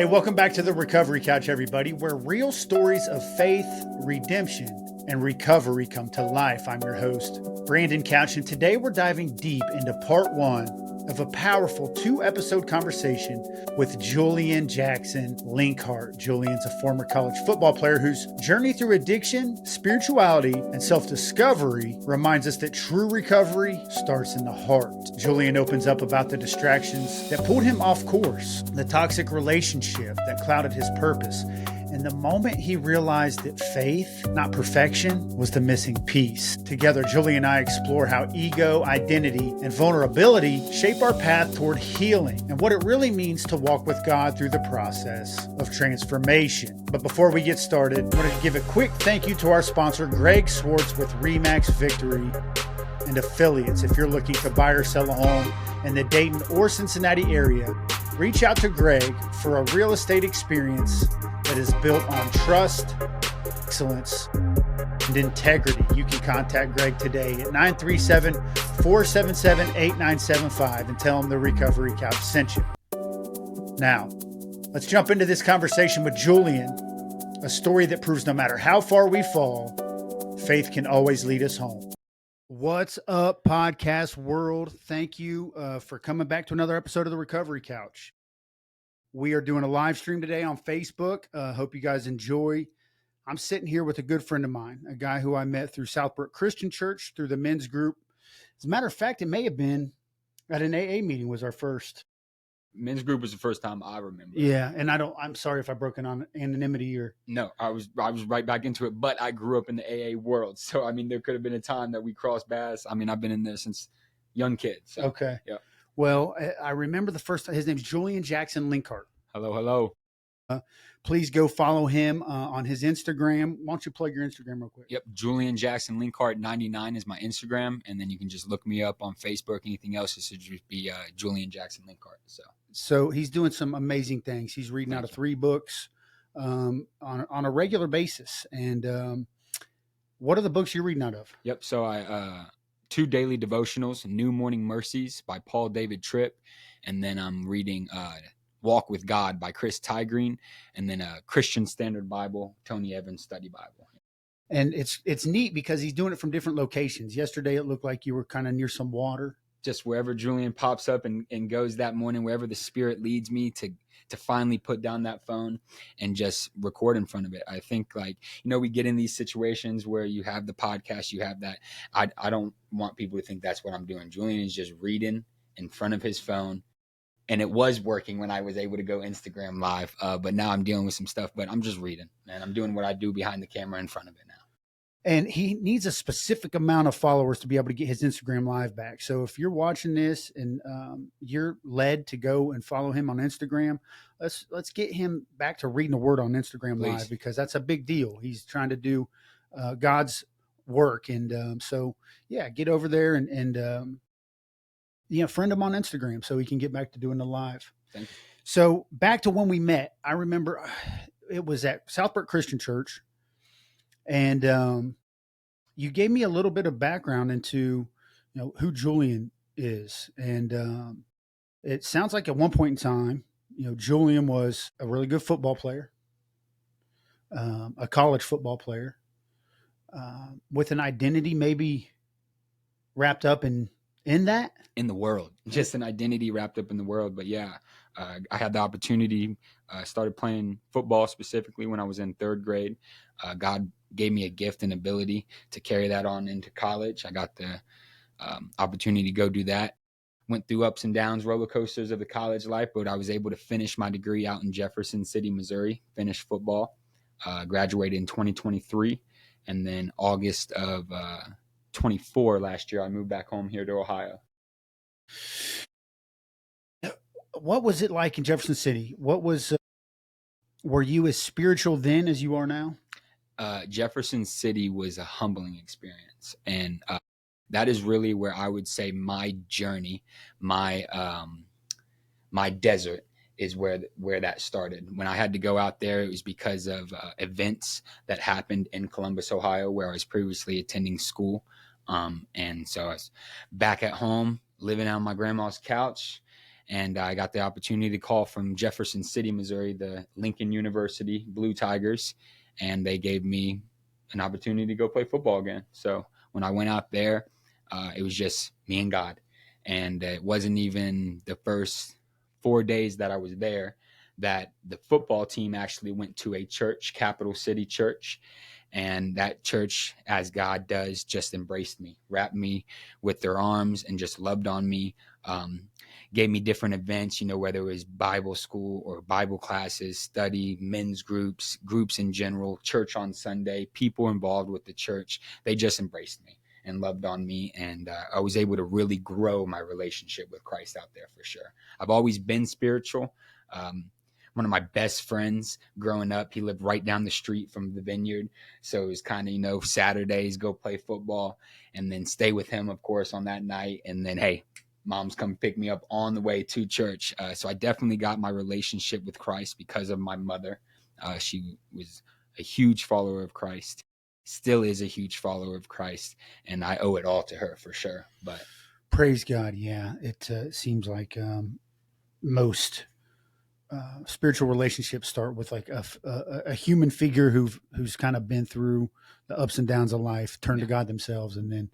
Hey, welcome back to the Recovery Couch, everybody, where real stories of faith, redemption, and recovery come to life. I'm your host, Brandon Couch, and today we're diving deep into part one of a powerful 2-episode conversation with Julian Jackson Linkhart. Julian's a former college football player whose journey through addiction, spirituality, and self-discovery reminds us that true recovery starts in the heart. Julian opens up about the distractions that pulled him off course, the toxic relationship that clouded his purpose, and the moment he realized that faith, not perfection, was the missing piece. Together, Julie and I explore how ego, identity, and vulnerability shape our path toward healing and what it really means to walk with God through the process of transformation. But before we get started, I want to give a quick thank you to our sponsor, Greg Swartz with Remax Victory and Affiliates. If you're looking to buy or sell a home in the Dayton or Cincinnati area, reach out to Greg for a real estate experience that is built on trust, excellence, and integrity. You can contact Greg today at 937-477-8975 and tell him the Recovery Couch sent you. Now, let's jump into this conversation with Julian, a story that proves no matter how far we fall, faith can always lead us home. What's up, podcast world? Thank you for coming back to another episode of the Recovery Couch. We are doing a live stream today on Facebook. Hope you guys enjoy. I'm sitting here with a good friend of mine, a guy who I met through Southbrook Christian Church, through the men's group. As a matter of fact, it may have been at an AA meeting was our first. Men's group was the first time I remember. Yeah, and I'm sorry if I broke on anonymity or. No, I was right back into it, but I grew up in the AA world. So, I mean, there could have been a time that we crossed paths. I mean, I've been in there since young kids. So, okay. Yeah. Well, I remember the first time. His name's Julian Jackson Linkhart. Hello. Please go follow him on his Instagram. Why don't you plug your Instagram real quick? Yep. Julian Jackson Linkhart 99 is my Instagram. And then you can just look me up on Facebook. Anything else, it should just be Julian Jackson Linkhart. So he's doing some amazing things. He's reading out of 3 books on a regular basis. And what are the books you're reading out of? Yep. So I 2 daily devotionals, New Morning Mercies by Paul David Tripp. And then I'm reading Walk with God by Chris Tygreen, and then a Christian Standard Bible, Tony Evans Study Bible. And it's neat because he's doing it from different locations. Yesterday, it looked like you were kind of near some water. Just wherever Julian pops up and goes that morning, wherever the Spirit leads me to finally put down that phone and just record in front of it. I think, we get in these situations where you have the podcast, you have that. I don't want people to think that's what I'm doing. Julian is just reading in front of his phone. And it was working when I was able to go Instagram live. But now I'm dealing with some stuff, but I'm just reading, and I'm doing what I do behind the camera in front of it now. And he needs a specific amount of followers to be able to get his Instagram live back. So if you're watching this and you're led to go and follow him on Instagram, let's get him back to reading the word on Instagram live, because that's a big deal. He's trying to do God's work. And so, get over there and friend him on Instagram so he can get back to doing the live. Thank you. So back to when we met, I remember it was at Southbrook Christian Church, and you gave me a little bit of background into who Julian is, and it sounds like at one point in time, Julian was a really good football player, a college football player, with an identity maybe wrapped up in that. In the world, just an identity wrapped up in the world. But I had the opportunity, started playing football specifically when I was in 3rd grade. God gave me a gift and ability to carry that on into college. I got the opportunity to go do that. Went through ups and downs, roller coasters of the college life, but I was able to finish my degree out in Jefferson City, Missouri, finished football, graduated in 2023. And then August of 24 last year, I moved back home here to Ohio. What was it like in Jefferson City? What was, were you as spiritual then as you are now? Jefferson City was a humbling experience. And that is really where I would say my journey, my desert is where that started. When I had to go out there, it was because of events that happened in Columbus, Ohio, where I was previously attending school. And so I was back at home, living on my grandma's couch, And I got the opportunity to call from Jefferson City, Missouri, the Lincoln University Blue Tigers, and they gave me an opportunity to go play football again. So when I went out there, it was just me and God. And it wasn't even the first 4 days that I was there that the football team actually went to a church, Capital City Church. And that church, as God does, just embraced me, wrapped me with their arms, and just loved on me. Gave me different events, whether it was Bible school or Bible classes, study, men's groups in general, church on Sunday, people involved with the church. They just embraced me and loved on me. And I was able to really grow my relationship with Christ out there for sure. I've always been spiritual. One of my best friends growing up, he lived right down the street from the Vineyard. So it was kind of, Saturdays, go play football and then stay with him, of course, on that night. And then, hey, mom's come pick me up on the way to church. So I definitely got my relationship with Christ because of my mother. She was a huge follower of Christ, still is a huge follower of Christ, and I owe it all to her for sure. But praise God. Yeah. It seems like most spiritual relationships start with like a human figure who's kind of been through the ups and downs of life, turn to God themselves, and then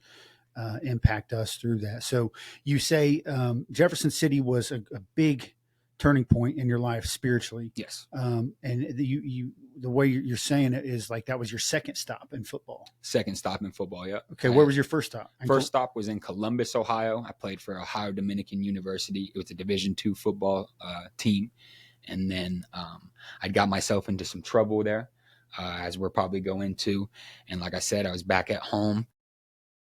impact us through that. So you say Jefferson City was a big turning point in your life spiritually. Yes. And the way you're saying it is like that was your second stop in football. Second stop in football, yeah. Okay, where was your first stop? First stop was in Columbus, Ohio. I played for Ohio Dominican University. It was a Division II football team. And then I got myself into some trouble there, as we're probably going to. And like I said, I was back at home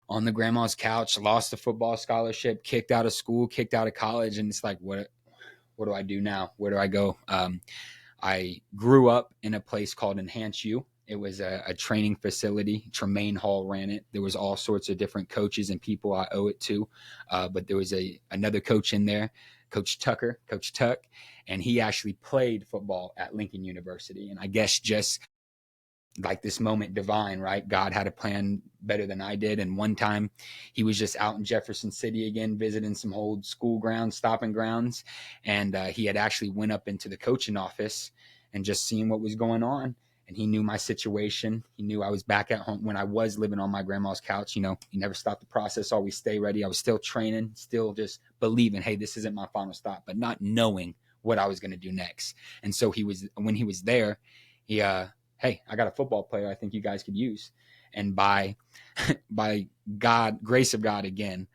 on the grandma's couch, lost the football scholarship, kicked out of school, kicked out of college. And it's like, what do I do now? Where do I go? I grew up in a place called Enhance U. It was a training facility. Tremaine Hall ran it. There was all sorts of different coaches and people I owe it to. But there was another coach in there, Coach Tuck, and he actually played football at Lincoln University. And I guess just like this moment divine, right? God had a plan better than I did. And one time he was just out in Jefferson City again, visiting some old school grounds, stopping grounds. And he had actually went up into the coaching office and just seeing what was going on. And he knew my situation. He knew I was back at home when I was living on my grandma's couch. He never stopped the process, always stay ready. I was still training, still just believing, hey, this isn't my final stop, but not knowing what I was going to do next. And so when he was there, he, hey, I got a football player I think you guys could use. And by God, grace of God again,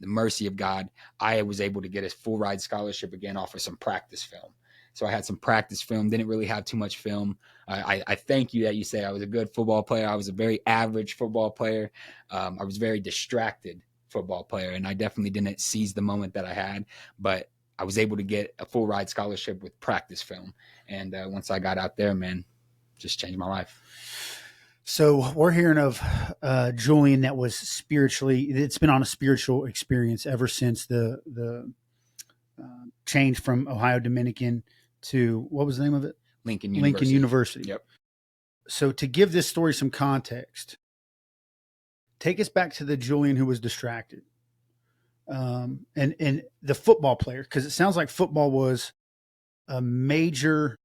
the mercy of God, I was able to get a full ride scholarship again off of some practice film. So I had some practice film, didn't really have too much film. I thank you that you say I was a good football player. I was a very average football player. I was a very distracted football player, and I definitely didn't seize the moment that I had. But I was able to get a full ride scholarship with practice film. And once I got out there, man, just changed my life. So we're hearing of Julian that was it's been on a spiritual experience ever since the change from Ohio Dominican to, what was the name of it? Lincoln University. Yep. So to give this story some context, take us back to the Julian who was distracted. And the football player, because it sounds like football was a major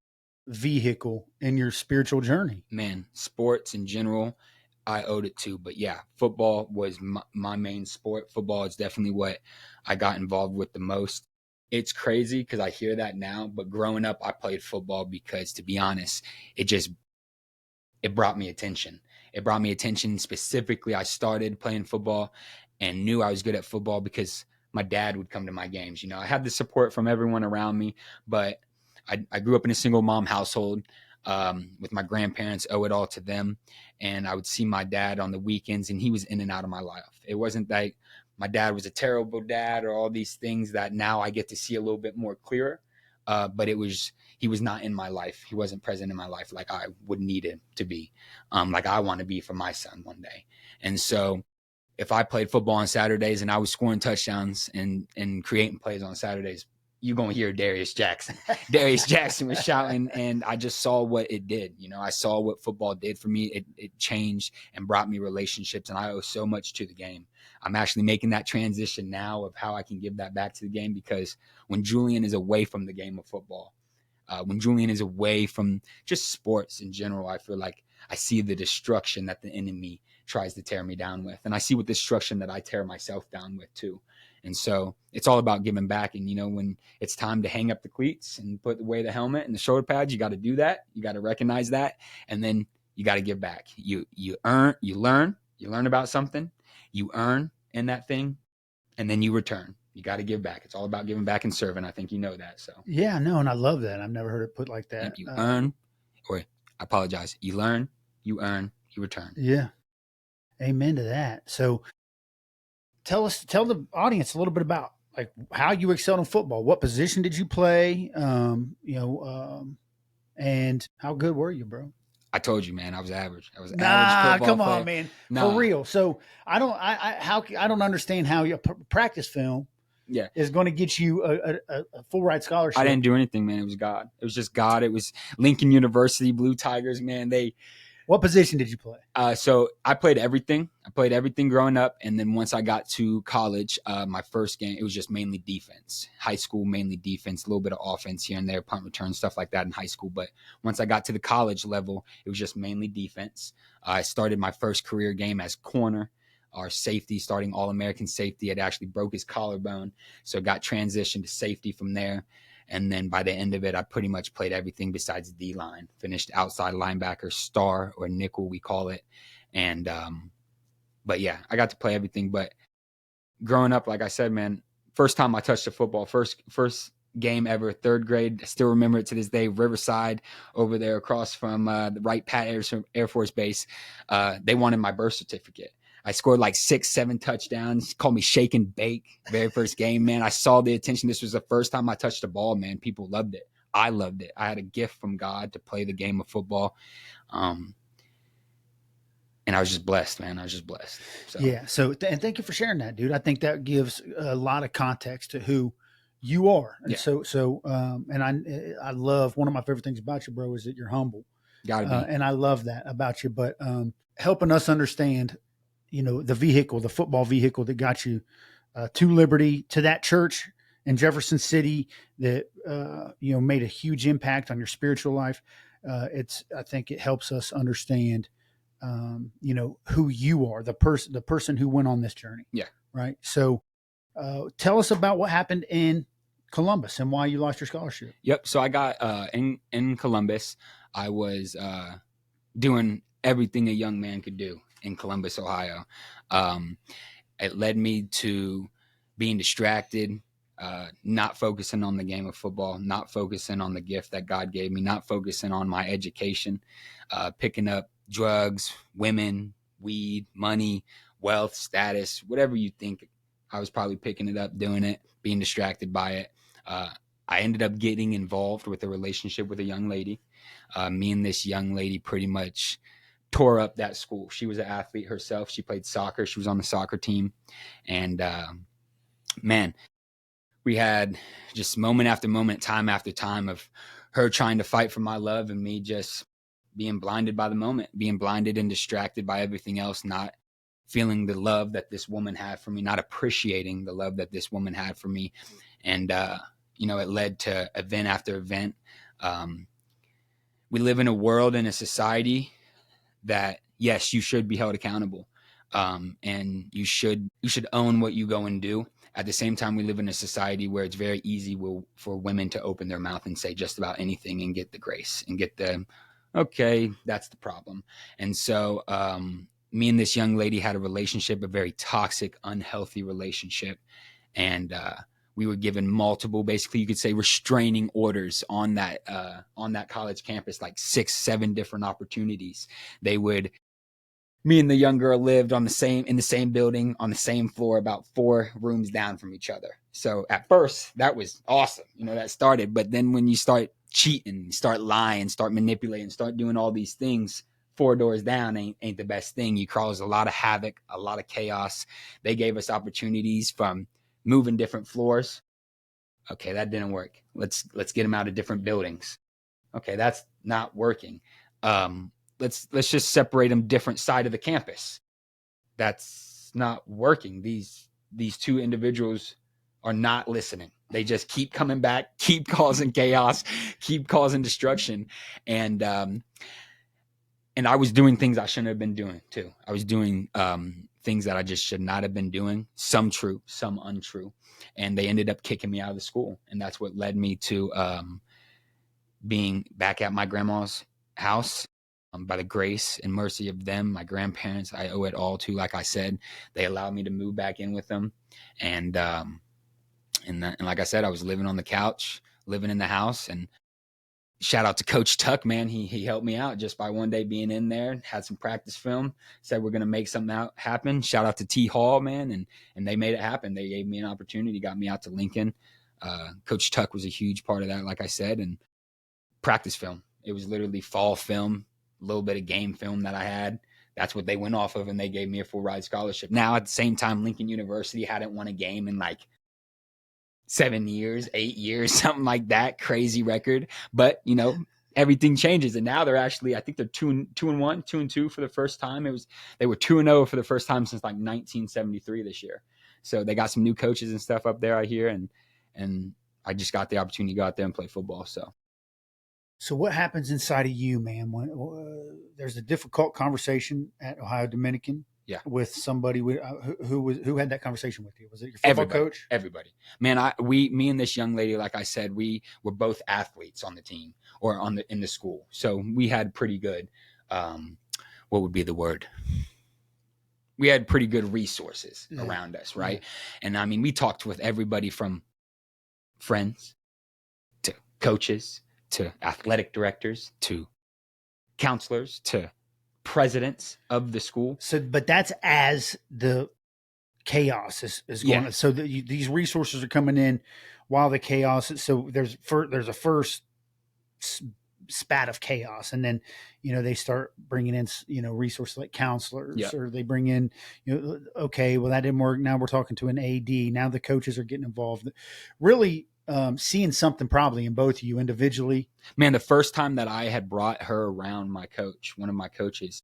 vehicle in your spiritual journey. Man, sports in general, I owed it to. But yeah, football was my main sport. Football is definitely what I got involved with the most. It's crazy because I hear that now, but growing up, I played football because, to be honest, it brought me attention. It brought me attention specifically. I started playing football and knew I was good at football because my dad would come to my games. I had the support from everyone around me, but I grew up in a single mom household with my grandparents, owe it all to them. And I would see my dad on the weekends, and he was in and out of my life. It wasn't like my dad was a terrible dad or all these things that now I get to see a little bit more clearer. But he was not in my life. He wasn't present in my life like I would need him to be, like I want to be for my son one day. And so if I played football on Saturdays and I was scoring touchdowns and creating plays on Saturdays, you're going to hear Darius Jackson. Darius Jackson was shouting, and I just saw what it did. You know, I saw what football did for me. It changed and brought me relationships, and I owe so much to the game. I'm actually making that transition now of how I can give that back to the game, because when Julian is away from the game of football, when Julian is away from just sports in general, I feel like I see the destruction that the enemy tries to tear me down with. And I see what destruction that I tear myself down with too. And so it's all about giving back. And, you know, when it's time to hang up the cleats and put away the helmet and the shoulder pads, you got to do that. You got to recognize that. And then you got to give back. You learn about something, you earn in that thing, and then you return. You got to give back. It's all about giving back and serving. I think you know that. So yeah, no, and I love that. I've never heard it put like that. you earn, or I apologize. You learn, you earn, you return. Yeah. Amen to that. So tell the audience a little bit about like how you excelled in football. What position did you play? And how good were you, bro? I told you, man, I was average. I was average football come player. on, man. For real. So I don't understand how your practice film is going to get you a full ride scholarship. I didn't do anything, man. It was God. It was just God. It was Lincoln University, Blue Tigers, man. What position did you play? So I played everything. I played everything growing up. And then once I got to college, my first game, it was just mainly defense. High school, mainly defense, a little bit of offense here and there, punt return, stuff like that in high school. But once I got to the college level, it was just mainly defense. I started my first career game as corner. Our safety, starting All-American safety, had actually broke his collarbone. So got transitioned to safety from there. And then by the end of it, I pretty much played everything besides D-line. Finished outside linebacker, star, or nickel, we call it. And, but yeah, I got to play everything. But growing up, like I said, man, first time I touched a football, first game ever, third grade. I still remember it to this day. Riverside over there across from the Wright Pat Air Force Base. They wanted my birth certificate. I scored like 6-7 touchdowns. Called me shake and bake. Very first game, man. I saw the attention. This was the first time I touched the ball, man. People loved it. I loved it. I had a gift from God to play the game of football. And I was just blessed, man. I was just blessed. So. Yeah. So, and thank you for sharing that, dude. I think that gives a lot of context to who you are. And and I love, one of my favorite things about you, bro, is that you're humble. Gotta be. And I love that about you, but helping us understand, you know, the football vehicle that got you to Liberty, to that church in Jefferson City that, made a huge impact on your spiritual life. I think it helps us understand, who you are, the person who went on this journey. Yeah. Right. So tell us about what happened in Columbus and why you lost your scholarship. Yep. So I got in Columbus, I was doing everything a young man could do in Columbus, Ohio. It led me to being distracted, not focusing on the game of football, not focusing on the gift that God gave me, not focusing on my education, picking up drugs, women, weed, money, wealth, status, whatever you think. I was probably picking it up, doing it, being distracted by it. I ended up getting involved with a relationship with a young lady. Me and this young lady pretty much tore up that school. She was an athlete herself. She played soccer. She was on the soccer team. And man, we had just moment after moment, time after time of her trying to fight for my love and me just being blinded by the moment, being blinded and distracted by everything else, not feeling the love that this woman had for me, not appreciating the love that this woman had for me. And, it led to event after event. We live in a world and a society that, yes, you should be held accountable. And you should own what you go and do. At the same time, we live in a society where it's very easy for women to open their mouth and say just about anything and get the grace and get the, okay, that's the problem. And so me and this young lady had a relationship, a very toxic, unhealthy relationship. And we were given multiple, basically you could say, restraining orders on that college campus, like 6-7 different opportunities. Me and the young girl lived in the same building, on the same floor, about 4 rooms down from each other. So at first that was awesome. That started. But then when you start cheating, start lying, start manipulating, start doing all these things, 4 doors down ain't the best thing. You cause a lot of havoc, a lot of chaos. They gave us opportunities from moving different floors. Okay, that didn't work. Let's get them out of different buildings. Okay, that's not working. Um, let's just separate them different side of the campus. That's not working. These two individuals are not listening. They just keep coming back, keep causing chaos, keep causing destruction, and I was doing things I shouldn't have been doing too. I was doing things that I just should not have been doing. Some true, some untrue, and they ended up kicking me out of the school, and that's what led me to being back at my grandma's house. By the grace and mercy of them, my grandparents, I owe it all to. Like I said, they allowed me to move back in with them, and and like I said, I was living on the couch, living in the house, and shout out to Coach Tuck, man. He helped me out just by one day being in there, had some practice film, said we're gonna make something happen. Shout out to T Hall, man, and they made it happen. They gave me an opportunity, got me out to Lincoln. Coach Tuck was a huge part of that, like I said, and practice film. It was literally fall film, a little bit of game film that I had. That's what they went off of, and they gave me a full ride scholarship. Now, at the same time, Lincoln University hadn't won a game in like 7 years, 8 years, something like that. Crazy record. But, everything changes. And now they're actually, I think they're 2-1, 2-2 for the first time. They were 2-0 for the first time since like 1973 this year. So they got some new coaches and stuff up there, I hear. And I just got the opportunity to go out there and play football. So what happens inside of you, man, when there's a difficult conversation at Ohio Dominican? Yeah. With somebody who had that conversation with you? Was it your football coach? Everybody. Man, me and this young lady, like I said, we were both athletes on the team or in the school. So we had pretty good, what would be the word? We had pretty good resources around us, right? Yeah. And I mean, we talked with everybody from friends to coaches to athletic directors to counselors to presidents of the school. So, but that's as the chaos is going on. So these resources are coming in while the chaos. So there's a first spat of chaos, and then they start bringing in resources like counselors, or they bring in okay, well that didn't work. Now we're talking to an AD. Now the coaches are getting involved. Really. Seeing something probably in both of you individually. Man, the first time that I had brought her around my coach, one of my coaches,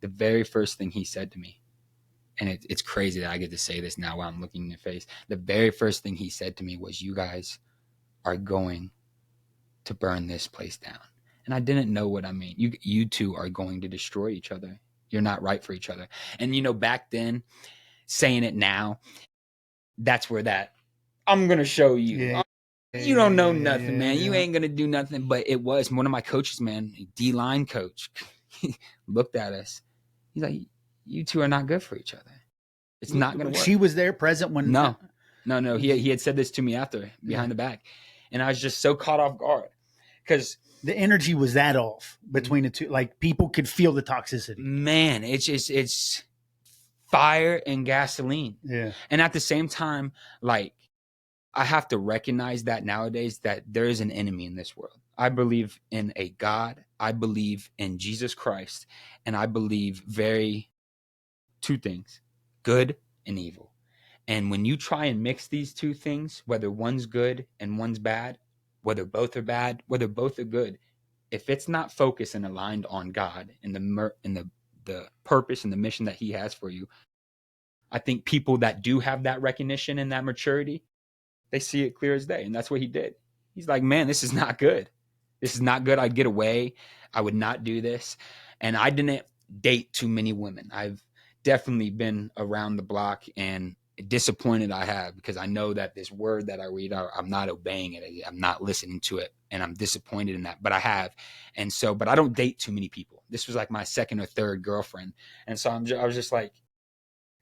the very first thing he said to me, and it's crazy that I get to say this now while I'm looking in your face. The very first thing he said to me was, "You guys are going to burn this place down." And I didn't know what I mean. You two are going to destroy each other. You're not right for each other. And back then, saying it now, that's where that I'm going to show you. Yeah. You don't know nothing, man. You ain't going to do nothing. But it was one of my coaches, man, D-line coach. He looked at us. He's like, "You two are not good for each other. It's not going to work." She was there present when... No. He had said this to me after, behind the back. And I was just so caught off guard. Because the energy was that off between the two. Like, people could feel the toxicity. Man, it's fire and gasoline. Yeah. And at the same time, like, I have to recognize that nowadays that there is an enemy in this world. I believe in a God. I believe in Jesus Christ. And I believe two things, good and evil. And when you try and mix these two things, whether one's good and one's bad, whether both are bad, whether both are good, if it's not focused and aligned on God and the purpose and the mission that he has for you, I think people that do have that recognition and that maturity, they see it clear as day. And that's what he did. He's like, "Man, this is not good. This is not good. I'd get away. I would not do this." And I didn't date too many women. I've definitely been around the block, and disappointed I have, because I know that this word that I read, I'm not obeying it. I'm not listening to it. And I'm disappointed in that, but I have. And so, but I don't date too many people. This was like my second or third girlfriend. And so I was just like,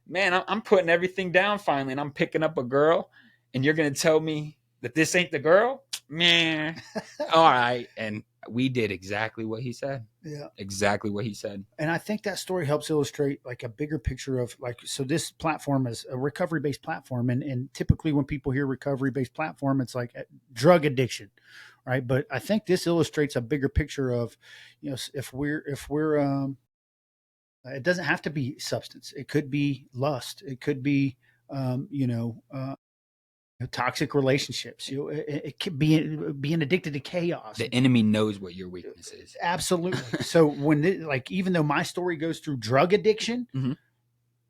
man, I'm putting everything down finally. And I'm picking up a girl, and you're going to tell me that this ain't the girl? Man. All right. And we did exactly what he said. Yeah. Exactly what he said. And I think that story helps illustrate like a bigger picture of like, so this platform is a recovery-based platform. And typically when people hear recovery-based platform, it's like drug addiction, right? But I think this illustrates a bigger picture of, if we're it doesn't have to be substance. It could be lust. It could be, toxic relationships, it could be being addicted to chaos. The enemy knows what your weakness is. Absolutely. So even though my story goes through drug addiction, Mhm.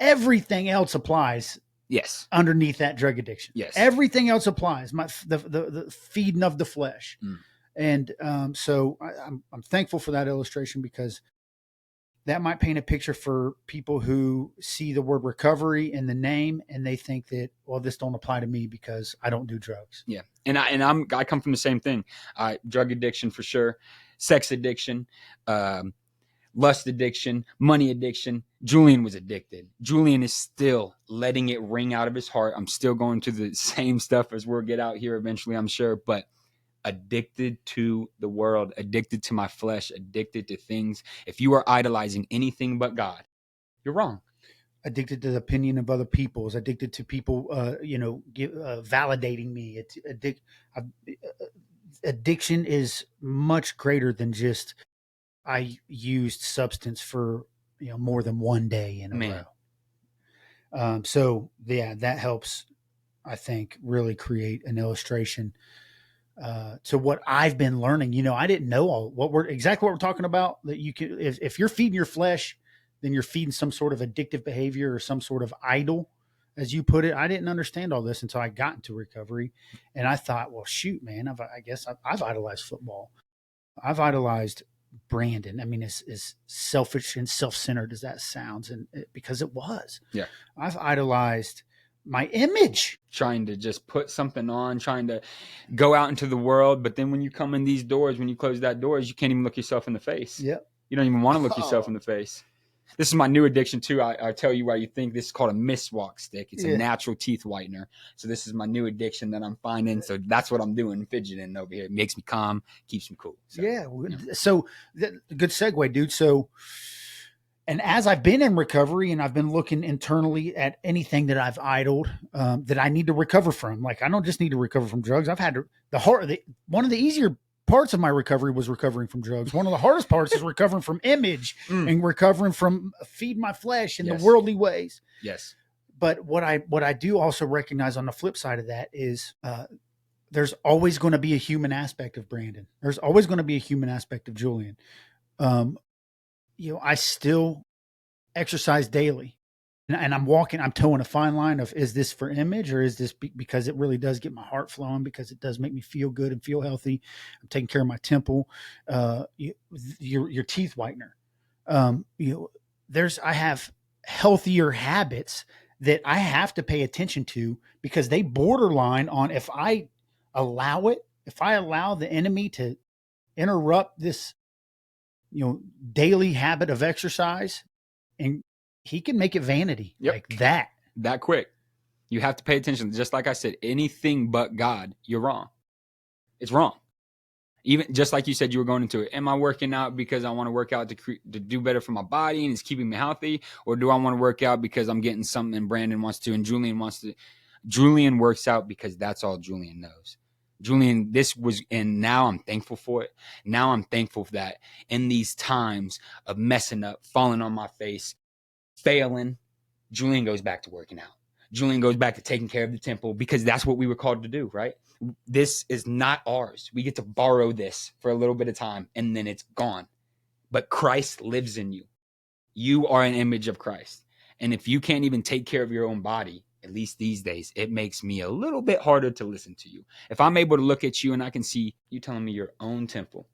everything else applies. Yes. Underneath that drug addiction. Yes. Everything else applies. The feeding of the flesh. Mm. And so I'm thankful for that illustration, because that might paint a picture for people who see the word recovery in the name and they think that, well, this don't apply to me because I don't do drugs. Yeah. And I come from the same thing. Drug addiction for sure. Sex addiction, lust addiction, money addiction. Julian was addicted. Julian is still letting it ring out of his heart. I'm still going to the same stuff as we'll get out here eventually, I'm sure, but addicted to the world, addicted to my flesh, addicted to things. If you are idolizing anything but God, you're wrong. Addicted to the opinion of other people, is addicted to people, validating me. Addiction is much greater than just, I used substance for, more than one day in a row. So yeah, that helps, I think, really create an illustration to what I've been learning. I didn't know exactly what we're talking about. That you can, if you're feeding your flesh, then you're feeding some sort of addictive behavior or some sort of idol, as you put it. I didn't understand all this until I got into recovery, and I thought, well, shoot, man, I guess I've idolized football. I've idolized Brandon. I mean, as selfish and self-centered as that sounds, because it was. Yeah, I've idolized my image, trying to just put something on, trying to go out into the world. But then when you come in these doors, when you close that doors, you can't even look yourself in the face. Yep. You don't even want to look yourself in the face. This is my new addiction too. I tell you why you think this is called a miswalk stick. It's a natural teeth whitener. So this is my new addiction that I'm finding. So that's what I'm doing, fidgeting over here. It makes me calm, keeps me cool. So, So good segue, dude. So, and as I've been in recovery and I've been looking internally at anything that I've idled, that I need to recover from. Like, I don't just need to recover from drugs. I've had one of the easier parts of my recovery was recovering from drugs. One of the hardest parts is recovering from image and recovering from feeding my flesh in the worldly ways. Yes. But what I do also recognize on the flip side of that is, there's always going to be a human aspect of Brandon. There's always going to be a human aspect of Julian. I still exercise daily, and I'm towing a fine line of, is this for image, or is this because it really does get my heart flowing, because it does make me feel good and feel healthy. I'm taking care of my temple. Your teeth whitener. I have healthier habits that I have to pay attention to, because they borderline on, if I allow the enemy to interrupt this, daily habit of exercise, and he can make it vanity like that quick. You have to pay attention. Just like I said, anything but God, you're wrong. It's wrong. Even just like you said, you were going into it. Am I working out because I want to work out to do better for my body and it's keeping me healthy? Or do I want to work out because I'm getting something and Brandon wants to and Julian wants to? Julian works out because that's all Julian knows. Julian, and now I'm thankful for it. Now I'm thankful for that in these times of messing up, falling on my face, failing, Julian goes back to working out. Julian goes back to taking care of the temple, because that's what we were called to do, right? This is not ours. We get to borrow this for a little bit of time and then it's gone. But Christ lives in you. You are an image of Christ. And if you can't even take care of your own body, at least these days, it makes me a little bit harder to listen to you. If I'm able to look at you and I can see you telling me your own temple,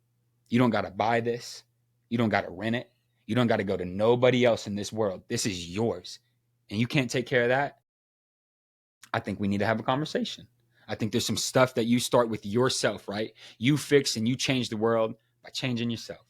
you don't got to buy this. You don't got to rent it. You don't got to go to nobody else in this world. This is yours. And you can't take care of that. I think we need to have a conversation. I think there's some stuff that you start with yourself, right? You fix and you change the world by changing yourself.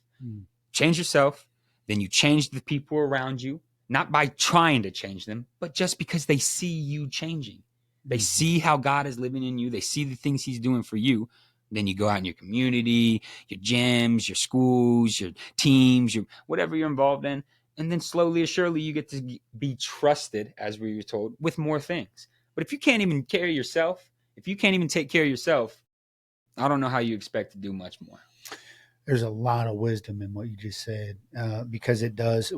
Change yourself, then you change the people around you, not by trying to change them, but just because they see you changing. They see how God is living in you. They see the things he's doing for you. Then you go out in your community, your gyms, your schools, your teams, your whatever you're involved in. And then slowly or surely you get to be trusted, as we were told, with more things. But if you can't even carry yourself, if you can't even take care of yourself, I don't know how you expect to do much more. There's a lot of wisdom in what you just said, because it does.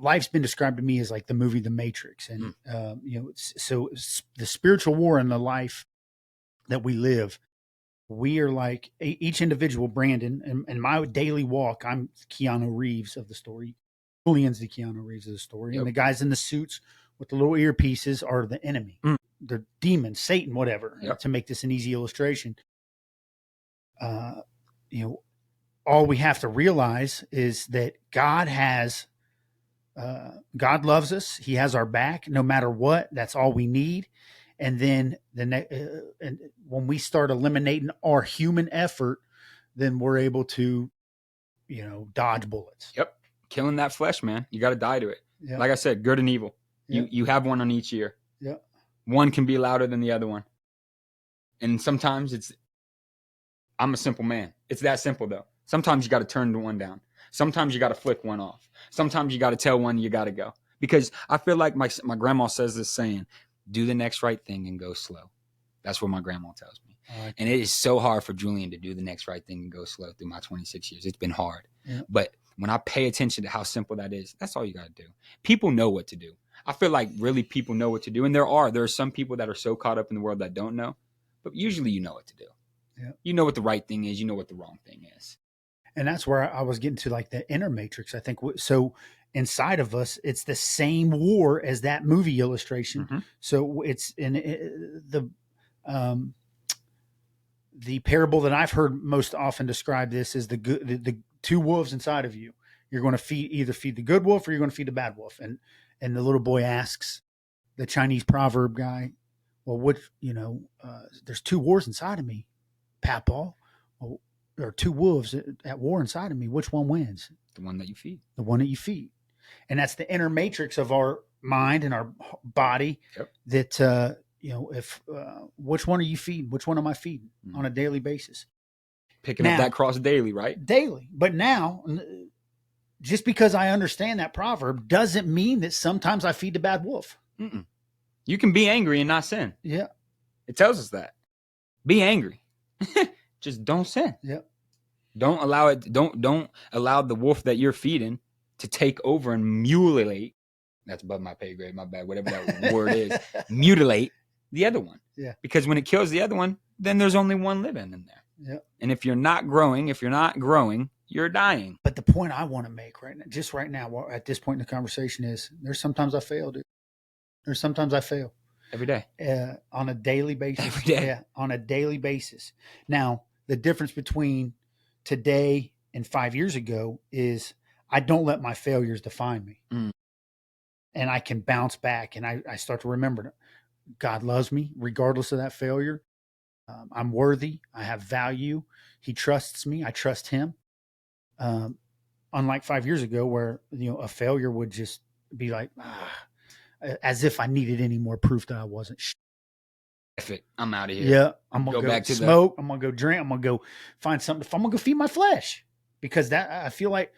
life's been described to me as like the movie The Matrix. And, the spiritual war and the life that we live, we are like each individual. Brandon, and my daily walk, I'm Keanu Reeves of the story. Julian's the Keanu Reeves of the story. Yep. And the guys in the suits with the little earpieces are the enemy. They're demons, Satan, whatever, to make this an easy illustration. All we have to realize is that God loves us. He has our back no matter what. That's all we need. And then and when we start eliminating our human effort, then we're able to, dodge bullets. Yep. Killing that flesh, man. You got to die to it. Yep. Like I said, good and evil. Yep. You have one on each ear. Yep. One can be louder than the other one. And sometimes I'm a simple man. It's that simple though. Sometimes you got to turn the one down. Sometimes you got to flick one off. Sometimes you got to tell one you got to go. Because I feel like my grandma says this saying, do the next right thing and go slow. That's what my grandma tells me. And it is so hard for Julian to do the next right thing and go slow through my 26 years. It's been hard. Yeah. But when I pay attention to how simple that is, that's all you got to do. People know what to do. I feel like really people know what to do. And there are some people that are so caught up in the world that don't know. But usually you know what to do. Yeah. You know what the right thing is. You know what the wrong thing is. And that's where I was getting to, like the inner matrix, I think. So inside of us, it's the same war as that movie illustration. Mm-hmm. So it's in the parable that I've heard most often describe this is the two wolves inside of you. You're going to either feed the good wolf or you're going to feed the bad wolf. And the little boy asks the Chinese proverb guy, well, there's two wars inside of me, Papaw. Well, there are two wolves at war inside of me. Which one wins? The one that you feed. The one that you feed. And that's the inner matrix of our mind and our body. Yep. That, which one are you feeding? Which one am I feeding on a daily basis? Picking up that cross daily, right? Daily. But now, just because I understand that proverb doesn't mean that sometimes I feed the bad wolf. Mm-mm. You can be angry and not sin. Yeah. It tells us that. Be angry. Just don't sin. Yep. Don't allow it. Don't allow the wolf that you're feeding to take over and mutilate. That's above my pay grade. My bad. Whatever that word is. Mutilate the other one. Yeah. Because when it kills the other one, then there's only one living in there. Yep. And if you're not growing, you're dying. But the point I want to make right now, at this point in the conversation is there's sometimes I fail, dude. There's sometimes I fail. Every day. On a daily basis. Every day. Yeah, on a daily basis. Now, the difference between today and 5 years ago is I don't let my failures define me. Mm. And I can bounce back and I start to remember God loves me regardless of that failure. I'm worthy. I have value. He trusts me. I trust him. Unlike 5 years ago where, a failure would just be like, as if I needed any more proof that I wasn't. I'm out of here. Yeah. I'm going to go back to smoke. I'm going to go drink. I'm going to go find something. I'm going to go feed my flesh because I feel like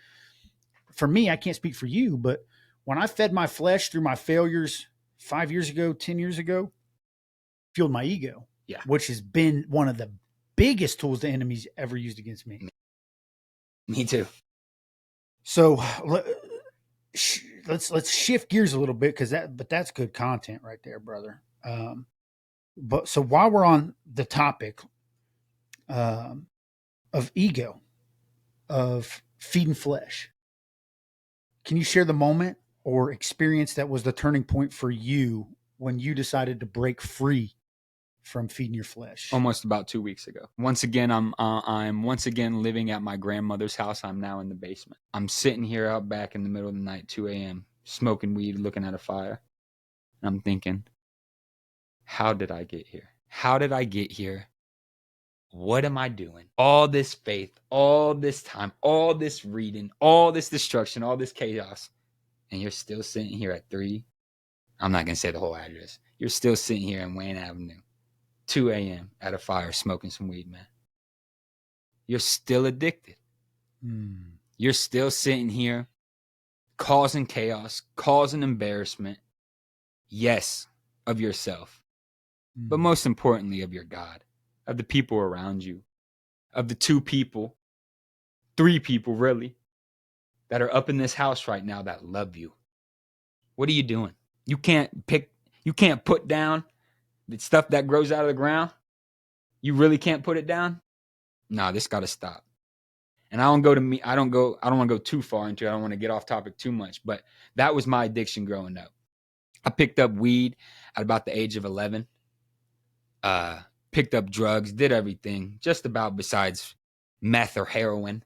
for me, I can't speak for you, but when I fed my flesh through my failures 5 years ago, 10 years ago, fueled my ego. Yeah. Which has been one of the biggest tools the enemy's ever used against me. Me too. So let's shift gears a little bit but that's good content right there, brother. But so while we're on the topic of ego, of feeding flesh, can you share the moment or experience that was the turning point for you when you decided to break free from feeding your flesh? Almost about 2 weeks ago. Once again, I'm once again living at my grandmother's house. I'm now in the basement. I'm sitting here out back in the middle of the night, 2 a.m., smoking weed, looking at a fire. And I'm thinking, how did I get here? How did I get here? What am I doing? All this faith, all this time, all this reading, all this destruction, all this chaos. And you're still sitting here at 3. I'm not going to say the whole address. You're still sitting here in Wayne Avenue. 2 a.m. at a fire smoking some weed, man. You're still addicted. You're still sitting here causing chaos, causing embarrassment. Yes, of yourself. But most importantly, of your God, of the people around you, of the 2 people, 3 people really, that are up in this house right now that love you, What are you doing? You can't put down the stuff that grows out of the ground. You really can't put it down. No, this got to stop. And I don't want to go too far into it. I don't want to get off topic too much, but that was my addiction growing up. I picked up weed at about the age of 11. Picked up drugs, did everything just about besides meth or heroin.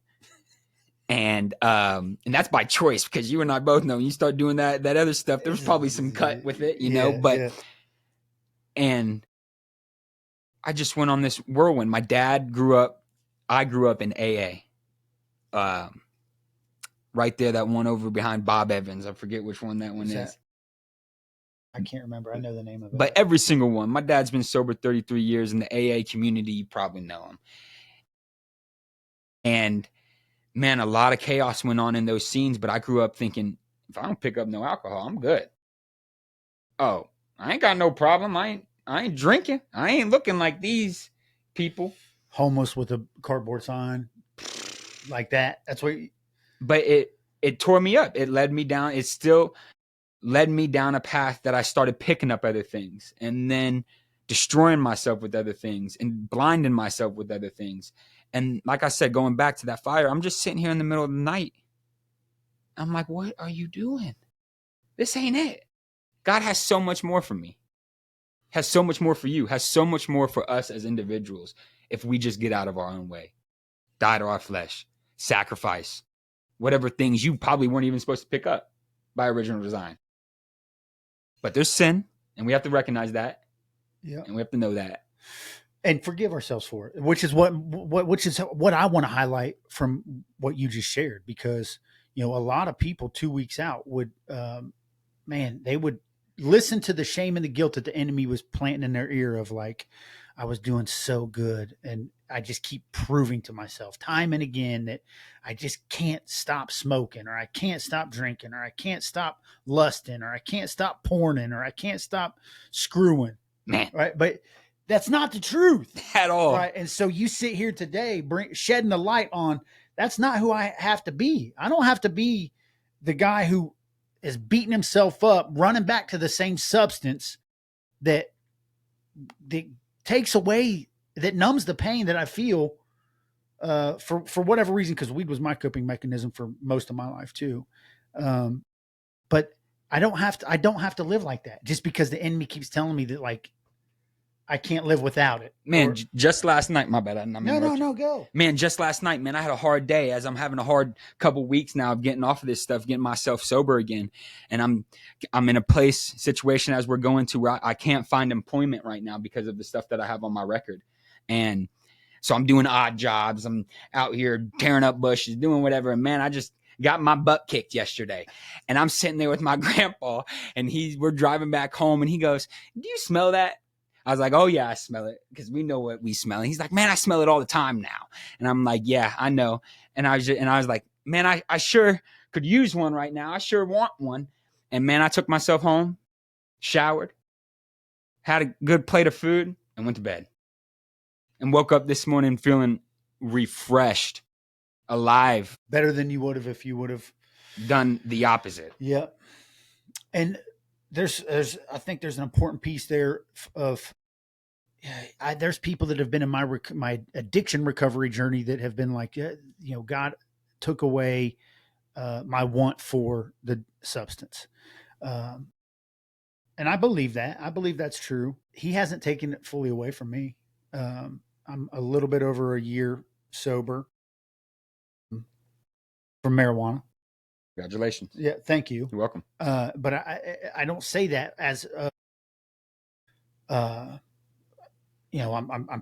And that's by choice, because you and I both know when you start doing that other stuff, there's probably some cut with it, you know, but yeah. And I just went on this whirlwind. I grew up in AA. Right there, that one over behind Bob Evans. I forget which one that one is. I can't remember. I know the name of it. But every single one. My dad's been sober 33 years in the AA community. You probably know him. And man, a lot of chaos went on in those scenes, but I grew up thinking, if I don't pick up no alcohol, I'm good. Oh, I ain't got no problem. I ain't drinking. I ain't looking like these people. Homeless with a cardboard sign. Like that. That's what But it tore me up. It led me down. It still led me down a path that I started picking up other things and then destroying myself with other things and blinding myself with other things. And like I said, going back to that fire, I'm just sitting here in the middle of the night. I'm like, what are you doing? This ain't it. God has so much more for me. Has so much more for you. Has so much more for us as individuals if we just get out of our own way. Die to our flesh. Sacrifice. Whatever things you probably weren't even supposed to pick up by original design. But there's sin, and we have to recognize that. Yeah. And we have to know that. And forgive ourselves for it, which is what I want to highlight from what you just shared, because, you know, a lot of people 2 weeks out would, they would listen to the shame and the guilt that the enemy was planting in their ear of like, I was doing so good. And I just keep proving to myself time and again that I just can't stop smoking, or I can't stop drinking, or I can't stop lusting, or I can't stop porning, or I can't stop screwing. Man. Right. But that's not the truth at all. Right. And so you sit here today, shedding the light on, that's not who I have to be. I don't have to be the guy who is beating himself up, running back to the same substance that takes away, that numbs the pain that I feel for whatever reason, because weed was my coping mechanism for most of my life too. But I don't have to live like that just because the enemy keeps telling me that, like, I can't live without it. Man, just last night, my bad. No, go. Man, just last night, man, I had a hard day, as I'm having a hard couple weeks now of getting off of this stuff, getting myself sober again. And I'm in a situation as we're going to where I can't find employment right now because of the stuff that I have on my record. And so I'm doing odd jobs. I'm out here tearing up bushes, doing whatever. And man, I just got my butt kicked yesterday. And I'm sitting there with my grandpa, and we're driving back home, and he goes, "Do you smell that?" I was like, "Oh yeah, I smell it," because we know what we smell. And he's like, "Man, I smell it all the time now." And I'm like, "Yeah, I know." And I was like, "Man, I sure could use one right now. I sure want one." And man, I took myself home, showered, had a good plate of food, and went to bed. And woke up this morning feeling refreshed, alive. Better than you would have if you would have done the opposite. Yeah. And I think there's an important piece there of, there's people that have been in my addiction recovery journey that have been like, God took away my want for the substance. And I believe that. I believe that's true. He hasn't taken it fully away from me. I'm a little bit over a year sober from marijuana. Congratulations. Yeah, thank you. You're welcome. But I don't say that as I'm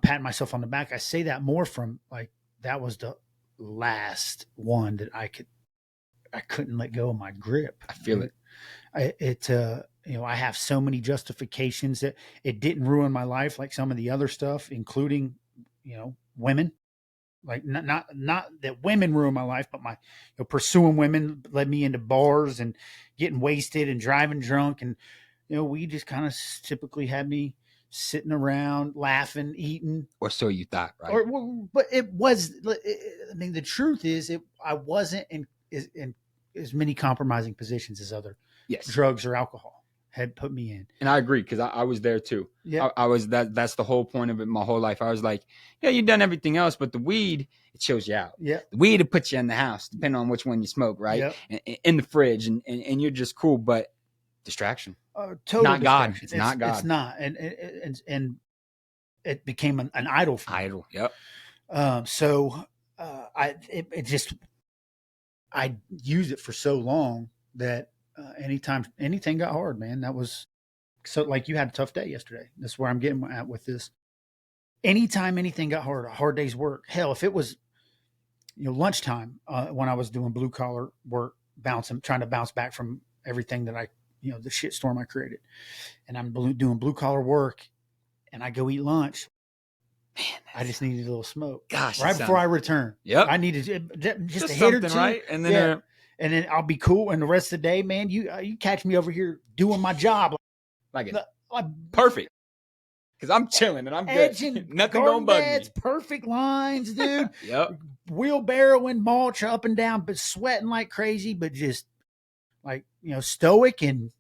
patting myself on the back. I say that more from like, that was the last one that I couldn't let go of my grip. I feel it. I have so many justifications that it didn't ruin my life like some of the other stuff, including, women. Like not that women ruined my life, but my pursuing women led me into bars and getting wasted and driving drunk, and we just kind of typically had me sitting around laughing, eating, or so you thought, right? But it was. I mean, the truth is, I wasn't in as many compromising positions as other Yes. drugs or alcohol had put me in. And I agree, because I was there too. Yeah. I was that's the whole point of it my whole life. I was like, yeah, you've done everything else, but the weed, it shows you out. Yeah. The weed, it puts you in the house, depending on which one you smoke, right? Yep. In the fridge, and you're just cool, but distraction. Total not God. distraction. It's not God. It's not. And it became an idol for me. Idol. Yep. I used it for so long that anytime anything got hard, man, that was so, like, you had a tough day yesterday. That's where I'm getting at with this. Anytime anything got hard, a hard day's work. Hell, if it was, lunchtime, when I was doing blue collar work, trying to bounce back from everything that the shitstorm I created, and I'm doing blue collar work, and I go eat lunch. Man, I just needed a little smoke. Gosh, right before I return. Yep. I needed just a hit or two, right? And then, and then I'll be cool. And the rest of the day, man, you catch me over here doing my job, like perfect. Because I'm chilling and I'm good. Nothing gonna bug me. Perfect lines, dude. Yep. Wheelbarrowing mulch up and down, but sweating like crazy, but just like, stoic and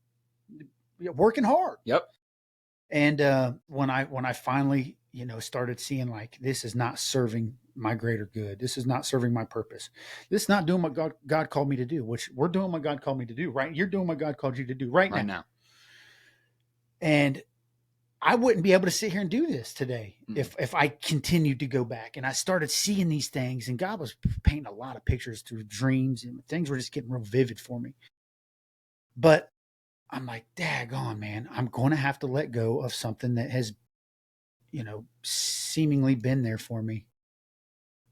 working hard. Yep. And when I finally, started seeing, like, this is not serving my greater good. This is not serving my purpose. This is not doing what God called me to do, which we're doing what God called me to do, right? You're doing what God called you to do right now. And I wouldn't be able to sit here and do this today if I continued to go back. And I started seeing these things, and God was painting a lot of pictures through dreams, and things were just getting real vivid for me. But I'm like, daggone, man, I'm going to have to let go of something that has, seemingly been there for me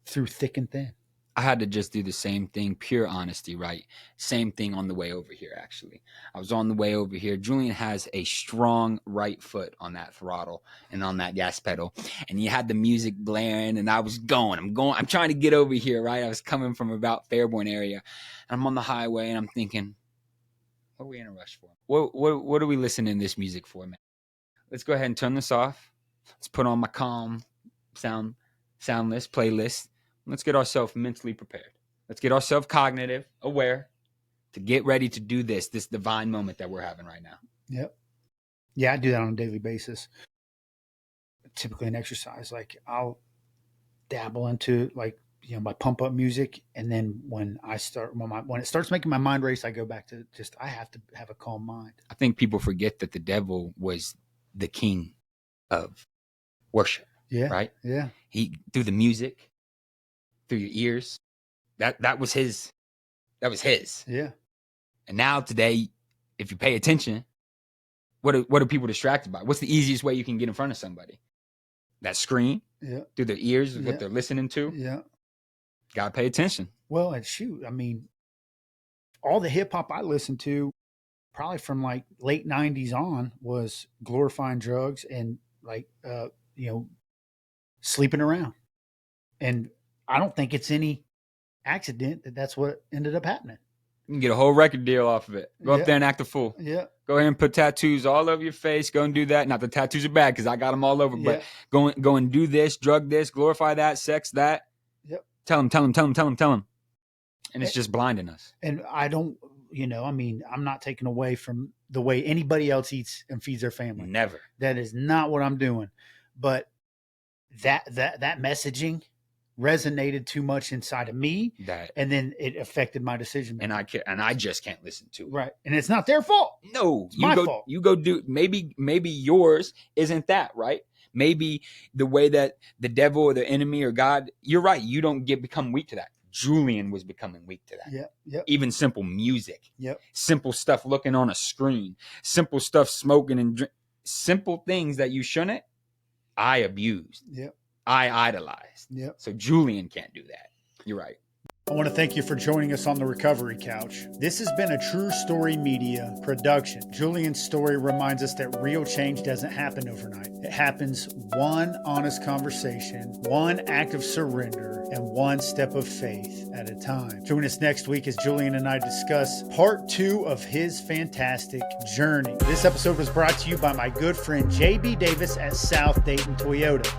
through thick and thin. I had to just do the same thing, pure honesty, right? Same thing on the way over here, actually. I was on the way over here. Julian has a strong right foot on that throttle and on that gas pedal. And you had the music blaring, and I was going. I'm trying to get over here, right? I was coming from about Fairborn area. And I'm on the highway, and I'm thinking, what are we in a rush for? What are we listening to this music for, man? Let's go ahead and turn this off. Let's put on my calm sound list, playlist. Let's get ourselves mentally prepared. Let's get ourselves cognitive, aware, to get ready to do this divine moment that we're having right now. Yep. Yeah, I do that on a daily basis. Typically in exercise, like, I'll dabble into, like, my pump up music. And then when it starts making my mind race, I go back to I have to have a calm mind. I think people forget that the devil was the king of worship. Yeah. Right? Yeah. He, through the music, through your ears, that was his. Yeah. And now today, if you pay attention, what are people distracted by? What's the easiest way you can get in front of somebody? That screen. Yeah. Through their ears, Yeah. what they're listening to. Yeah. Gotta pay attention. Well, and shoot, I mean, all the hip hop I listened to, probably from like late 90s on, was glorifying drugs and, like, sleeping around. And I don't think it's any accident that that's what ended up happening. You can get a whole record deal off of it. Go up there and act a fool. Yeah. Go ahead and put tattoos all over your face. Go and do that. Not the tattoos are bad, because I got them all over. But go and do this, drug this, glorify that, sex that. Yep. Tell them. And it's just blinding us. And I don't, I'm not taking away from the way anybody else eats and feeds their family. Never. That is not what I'm doing. But that messaging resonated too much inside of me, and then it affected my decision making. And I just can't listen to it. Right. And it's not their fault. No, it's my fault. You go do, maybe yours isn't that, right? Maybe the way that the devil or the enemy or God, you're right, you don't become weak to that. Julian was becoming weak to that. Yeah. Yep. Even simple music. Yep. Simple stuff looking on a screen. Simple stuff smoking and drink. Simple things that you shouldn't. I abused. Yep. I idolized. Yep. So Julian can't do that. You're right. I want to thank you for joining us on the Recovery Couch. This has been a True Story Media production. Julian's story reminds us that real change doesn't happen overnight. It happens one honest conversation, one act of surrender, and one step of faith at a time. Join us next week as Julian and I discuss part 2 of his fantastic journey. This episode was brought to you by my good friend JB Davis at South Dayton Toyota.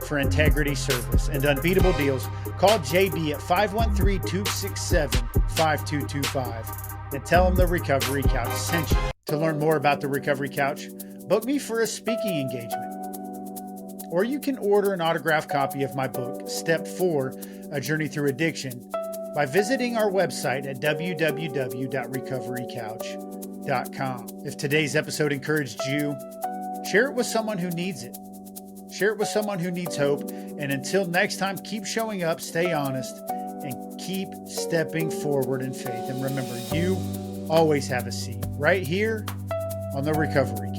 For integrity, service, and unbeatable deals, call JB at 513-267-5225 then tell them the Recovery Couch sent you. To learn more about the Recovery Couch, book me for a speaking engagement. Or you can order an autographed copy of my book, Step 4, A Journey Through Addiction, by visiting our website at www.recoverycouch.com. If today's episode encouraged you, share it with someone who needs it. Share it with someone who needs hope. And until next time, keep showing up, stay honest, and keep stepping forward in faith. And remember, you always have a seat right here on the Recovery